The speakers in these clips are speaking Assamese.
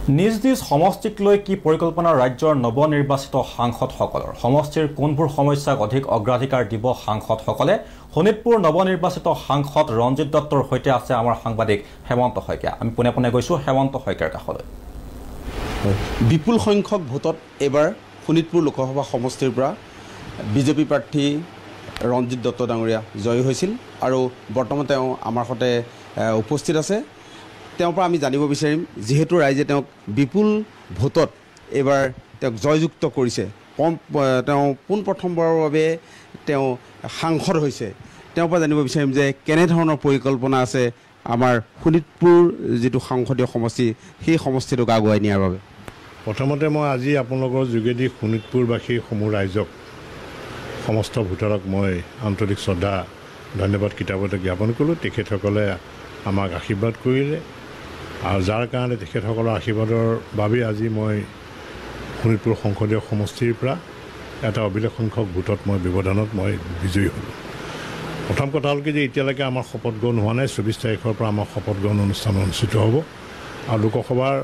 নিজ নিজ সমষ্টিক লৈ কি পৰিকল্পনা ৰাজ্যৰ নৱনিৰ্বাচিত সাংসদসকলৰ সমষ্টিৰ কোনবোৰ সমস্যাক অধিক অগ্ৰাধিকাৰ দিব সাংসদসকলে শোণিতপুৰ নৱনিৰ্বাচিত সাংসদ ৰঞ্জিত দত্তৰ সৈতে আছে আমাৰ সাংবাদিক হেমন্ত শইকীয়া আমি পুনে পুনে গৈছো হেমন্ত শইকীয়াৰ কাষলৈ বিপুল সংখ্যক ভোটত এবাৰ শোণিতপুৰ লোকসভা সমষ্টিৰ পৰা বিজেপি প্ৰাৰ্থী ৰঞ্জিত দত্ত ডাঙৰীয়া জয় হৈছিল আৰু বৰ্তমান তেওঁ আমাৰ সৈতে উপস্থিত আছে তেওঁৰ পৰা আমি জানিব বিচাৰিম যেহেতু ৰাইজে তেওঁক বিপুল ভোটত এবাৰ তেওঁক জয়যুক্ত কৰিছে তেওঁ পোনপ্ৰথমবাৰৰ বাবে তেওঁ সাংসদ হৈছে তেওঁৰ পৰা জানিব বিচাৰিম যে কেনেধৰণৰ পৰিকল্পনা আছে আমাৰ শোণিতপুৰ যিটো সাংসদীয় সমষ্টি সেই সমষ্টিটোক আগুৱাই নিয়াৰ বাবে প্ৰথমতে মই আজি আপোনালোকৰ যোগেদি শোণিতপুৰবাসী সমূহ ৰাইজক সমস্ত ভোটাৰক মই আন্তৰিক শ্ৰদ্ধা ধন্যবাদ কিতাপতে জ্ঞাপন কৰিলোঁ তেখেতসকলে আমাক আশীৰ্বাদ কৰিলে আৰু যাৰ কাৰণে তেখেতসকলৰ আশীৰ্বাদৰ বাবে আজি মই শোণিতপুৰ সংসদীয় সমষ্টিৰ পৰা এটা অভিলেখ সংখ্যক ভোটত মই ব্যৱধানত মই বিজয়ী হ'লোঁ প্ৰথম কথা হ'ল কি যে এতিয়ালৈকে আমাৰ শপত গ্ৰহণ হোৱা নাই 24 তাৰিখৰ পৰা আমাৰ শপত গ্ৰহণ অনুষ্ঠান অনুষ্ঠিত হ'ব আৰু লোকসভাৰ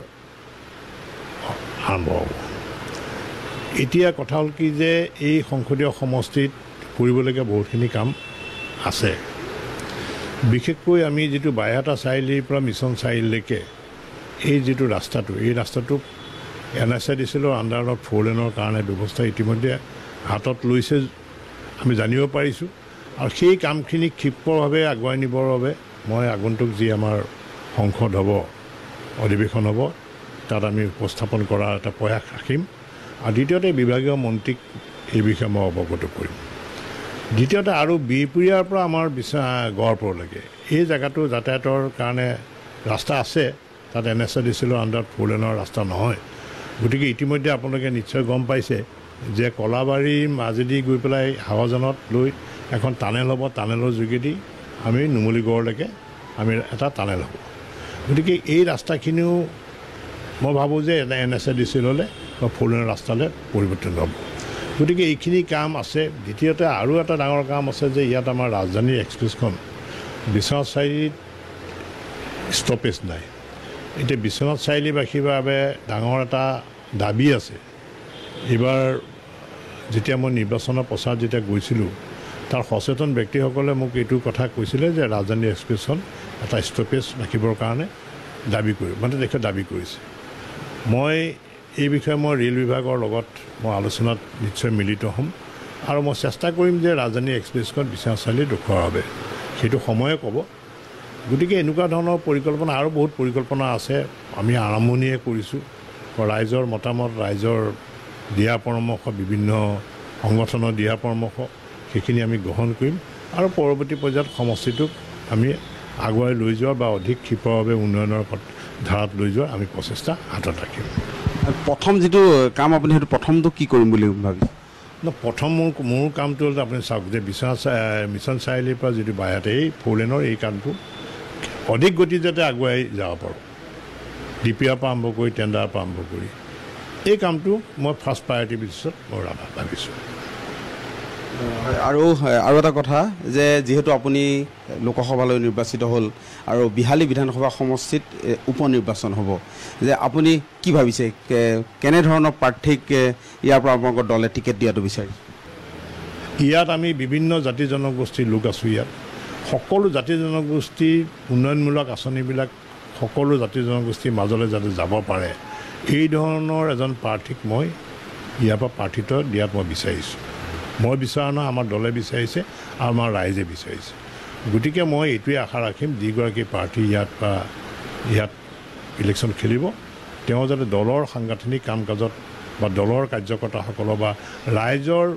আৰম্ভ হ'ব এতিয়া কথা হ'ল কি যে এই সংসদীয় সমষ্টিত কৰিবলগীয়া বহুতখিনি কাম আছে বিশেষকৈ আমি যিটো বাইহাটা চাৰিআলিৰ পৰা মিছন চাৰিআলিলৈকে এই যিটো ৰাস্তাটো এই ৰাস্তাটোক NSIDCৰ আণ্ডাৰত 4 লেনৰ কাৰণে ব্যৱস্থা ইতিমধ্যে হাতত লৈছে আমি জানিব পাৰিছোঁ আৰু সেই কামখিনি ক্ষিপ্ৰভাৱে আগুৱাই নিবৰ বাবে মই আগন্তুক যি আমাৰ সংসদ হ'ব অধিৱেশন হ'ব তাত আমি উপস্থাপন কৰাৰ এটা প্ৰয়াস ৰাখিম আৰু দ্বিতীয়তে বিভাগীয় মন্ত্ৰীক এই বিষয়ে মই অৱগত কৰিম দ্বিতীয়তে আৰু বিহপুৰীয়াৰ পৰা আমাৰ গড়পুৰলৈকে এই জেগাটো যাতায়াতৰ কাৰণে ৰাস্তা আছে তাত NSIDCৰ আণ্ডাৰত 4 লেনৰ ৰাস্তা নহয় গতিকে ইতিমধ্যে আপোনালোকে নিশ্চয় গম পাইছে যে কলাবাৰী মাজেদি গৈ পেলাই হাৱাজানত লৈ এখন টানেল হ'ব টানেলৰ যোগেদি আমি নুমলীগড়লৈকে আমি এটা টানেল হ'ব গতিকে এই ৰাস্তাখিনিও মই ভাবোঁ যে NSIDCলৈ বা 4 লেনৰ ৰাস্তালৈ পৰিৱৰ্তন হ'ব গতিকে এইখিনি কাম আছে দ্বিতীয়তে আৰু এটা ডাঙৰ কাম আছে যে ইয়াত আমাৰ ৰাজধানী এক্সপ্ৰেছখন বিশ্বনাথ চাৰিআলিত ষ্টপেজ নাই এতিয়া বিশ্বনাথ চাৰিআলিবাসীৰ বাবে ডাঙৰ এটা দাবী আছে এইবাৰ যেতিয়া মই নিৰ্বাচনৰ প্ৰচাৰ যেতিয়া গৈছিলোঁ তাৰ সচেতন ব্যক্তিসকলে মোক এইটো কথা কৈছিলে যে ৰাজধানী এক্সপ্ৰেছখন এটা ষ্টপেজ ৰাখিবৰ কাৰণে তেখেতে দাবী কৰিছে মই এই বিষয়ে মই ৰেল বিভাগৰ লগত মই আলোচনাত নিশ্চয় মিলিত হ'ম আৰু মই চেষ্টা কৰিম যে ৰাজধানী এক্সপ্ৰেছখন বিশ্বনাথ চাৰিআলিত ৰখোৱাৰ বাবে সেইটো সময়ে ক'ব গতিকে এনেকুৱা ধৰণৰ পৰিকল্পনা আৰু বহুত পৰিকল্পনা আছে আমি আৰম্ভণিয়ে কৰিছোঁ ৰাইজৰ মতামত ৰাইজৰ দিয়া পৰামৰ্শ বিভিন্ন সংগঠনৰ দিয়া পৰামৰ্শ সেইখিনি আমি গ্ৰহণ কৰিম আৰু পৰৱৰ্তী পৰ্যায়ত সমষ্টিটোক আমি আগুৱাই লৈ যোৱা বা অধিক ক্ষিপ্ৰভাৱে উন্নয়নৰ ধাৰাত লৈ যোৱাৰ আমি প্ৰচেষ্টা হাতত ৰাখিম প্ৰথম যিটো কাম আপুনি সেইটো প্ৰথমটো কি কৰিম বুলি ভাবিছে প্ৰথম মোৰ কামটো হ'ল আপুনি চাওক যে মিছন চাৰিআলিৰ পৰা যিটো বাইহাটা এই 4 লেনৰ এই কামটো অধিক গতি যাতে আগুৱাই যাব পাৰোঁ DPR পৰা আৰম্ভ কৰি টেণ্ডাৰৰ পৰা আৰম্ভ কৰি এই কামটো মই ফাৰ্ষ্ট প্ৰায়ৰিটি বেচিছত মই ভাবিছোঁ আৰু এটা কথা যে যিহেতু আপুনি লোকসভালৈ নিৰ্বাচিত হ'ল আৰু বিহালী বিধানসভা সমষ্টিত উপ নিৰ্বাচন হ'ব যে আপুনি কি ভাবিছে কেনেধৰণৰ প্ৰাৰ্থীক ইয়াৰ পৰা আপোনালোকৰ দলে টিকেট দিয়াটো বিচাৰিছে ইয়াত আমি বিভিন্ন জাতি জনগোষ্ঠীৰ লোক আছোঁ ইয়াত সকলো জাতি জনগোষ্ঠীৰ উন্নয়নমূলক আঁচনিবিলাক সকলো জাতি জনগোষ্ঠীৰ মাজলৈ যাতে যাব পাৰে এই ধৰণৰ এজন প্ৰাৰ্থীক মই ইয়াৰ পৰা প্ৰাৰ্থিত্ব দিয়াত মই বিচাৰিছোঁ মই বিচৰা নহয় আমাৰ দলে বিচাৰিছে আৰু আমাৰ ৰাইজে বিচাৰিছে গতিকে মই এইটোৱে আশা ৰাখিম যিগৰাকী প্ৰাৰ্থী ইয়াত ইলেকশ্যন খেলিব তেওঁ যাতে দলৰ সাংগঠনিক কাম কাজত বা দলৰ কাৰ্যকৰ্তাসকলৰ বা ৰাইজৰ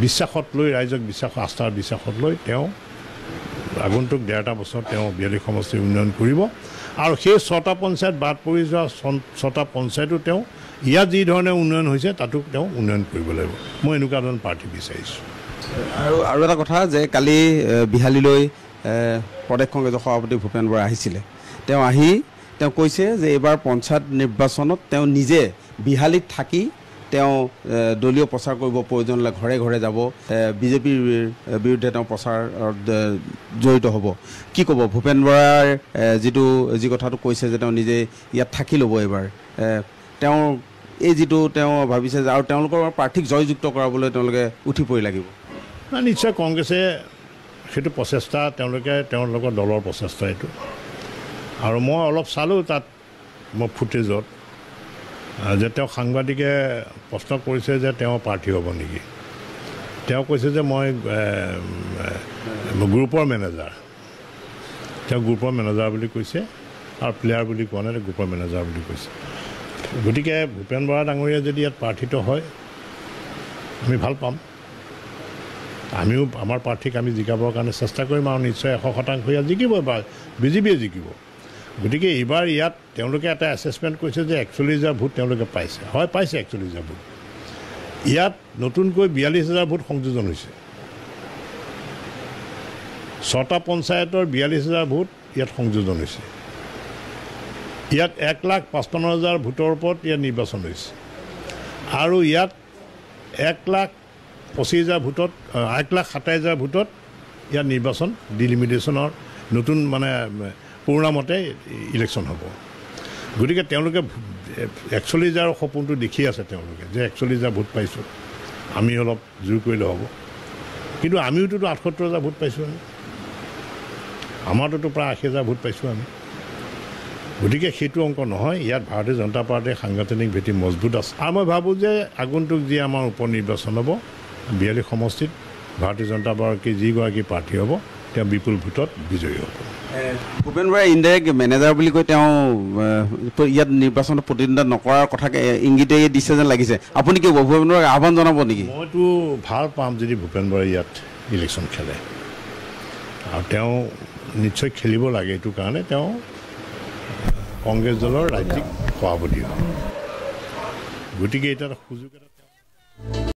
বিশ্বাসত লৈ ৰাইজক আস্থাৰ বিশ্বাসত লৈ তেওঁ আগন্তুক 1.5 বছৰ তেওঁ বিহালী সমষ্টি উন্নয়ন কৰিব আৰু সেই 6টা পঞ্চায়ত বাদ পৰি যোৱা 6টা পঞ্চায়তো তেওঁ ইয়াত যি ধৰণে উন্নয়ন হৈছে তাতো তেওঁ উন্নয়ন কৰিব লাগিব মই এনেকুৱা ধৰণৰ প্ৰাৰ্থী বিচাৰিছোঁ আৰু এটা কথা যে কালি বিহালীলৈ প্ৰদেশ কংগ্ৰেছৰ সভাপতি ভূপেন বৰা আহিছিলে তেওঁ কৈছে যে এইবাৰ পঞ্চায়ত নিৰ্বাচনত তেওঁ নিজে বিহালীত থাকি তেওঁ দলীয় প্ৰচাৰ কৰিব প্ৰয়োজন হ'লে ঘৰে ঘৰে যাব বিজেপিৰ বিৰুদ্ধে তেওঁ প্ৰচাৰত জড়িত হ'ব কি ক'ব ভূপেন বৰাৰ যি কথাটো কৈছে যে তেওঁ নিজে ইয়াত থাকি ল'ব এবাৰ তেওঁ এই যিটো তেওঁ ভাবিছে যে আৰু তেওঁলোকৰ প্ৰাৰ্থীক জয়যুক্ত কৰাবলৈ তেওঁলোকে উঠি পৰি লাগিব নিশ্চয় কংগ্ৰেছে সেইটো প্ৰচেষ্টা তেওঁলোকৰ দলৰ প্ৰচেষ্টা এইটো আৰু মই অলপ চালোঁ তাত মই ফুটেজত যে তেওঁ সাংবাদিকে প্ৰশ্ন কৰিছে যে তেওঁ প্ৰাৰ্থী হ'ব নেকি তেওঁ কৈছে যে মই গ্ৰুপৰ মেনেজাৰ তেওঁ গ্ৰুপৰ মেনেজাৰ বুলি কৈছে আৰু প্লেয়াৰ বুলি কোৱা নাই গ্ৰুপৰ মেনেজাৰ বুলি কৈছে গতিকে ভূপেন বৰা ডাঙৰীয়া যদি ইয়াত প্ৰাৰ্থিত হয় আমি ভাল পাম আমিও আমাৰ প্ৰাৰ্থীক আমি জিকাবৰ কাৰণে চেষ্টা কৰিম আৰু নিশ্চয় 100% ইয়াত জিকিব বা বিজেপিয়ে জিকিব গতিকে এইবাৰ ইয়াত তেওঁলোকে এটা এছেছমেণ্ট কৰিছে যে 41,000 ভোট তেওঁলোকে পাইছে হয় পাইছে 41,000 ভোট ইয়াত নতুনকৈ 42,000 ভোট সংযোজন হৈছে 6টা পঞ্চায়তৰ 42,000 ভোট ইয়াত সংযোজন হৈছে ইয়াত 1,55,000 ভোটৰ ওপৰত ইয়াত নিৰ্বাচন হৈছে আৰু ইয়াত 1,25,000 ভোটত 1,27,000 ভোটত ইয়াত নিৰ্বাচন ডিলিমিটেশ্যনৰ নতুন মানে পুৰণা মতে ইলেকশ্যন হ'ব গতিকে তেওঁলোকে 41,000 সপোনটো দেখি আছে তেওঁলোকে যে 41,000 ভোট পাইছোঁ আমি অলপ জোৰ কৰিলে হ'ব কিন্তু আমিওতো 78,000 ভোট পাইছোঁ আমাৰতো প্ৰায় 80,000 ভোট পাইছোঁ আমি গতিকে সেইটো অংক নহয় ইয়াত ভাৰতীয় জনতা পাৰ্টীৰ সাংগঠনিক ভেটি মজবুত আছে আৰু মই ভাবোঁ যে আগন্তুক যি আমাৰ উপ নিৰ্বাচন হ'ব 42 সমষ্টিত ভাৰতীয় জনতা পাৰ্টীৰ যিগৰাকী প্ৰাৰ্থী হ'ব তেওঁ বিপুল ভোটত বিজয়ী হ'ব ভূপেন বৰাই ইনডাইৰেক্ট মেনেজাৰ বুলি কৈ তেওঁ ইয়াত নিৰ্বাচনত প্ৰতিদ্বন্দ্বিতা নকৰাৰ কথাকে ইংগিতে দিছে যেন লাগিছে আপুনি কি ভূপেন বৰাক আহ্বান জনাব নেকি মইতো ভাল পাম যদি ভূপেন বৰাই ইয়াত ইলেকশ্যন খেলে আৰু তেওঁ নিশ্চয় খেলিব লাগে এইটো কাৰণে তেওঁ কংগ্ৰেছ দলৰ ৰাজ্যিক সভাপতি হয় গতিকে এটা সুযোগ এটা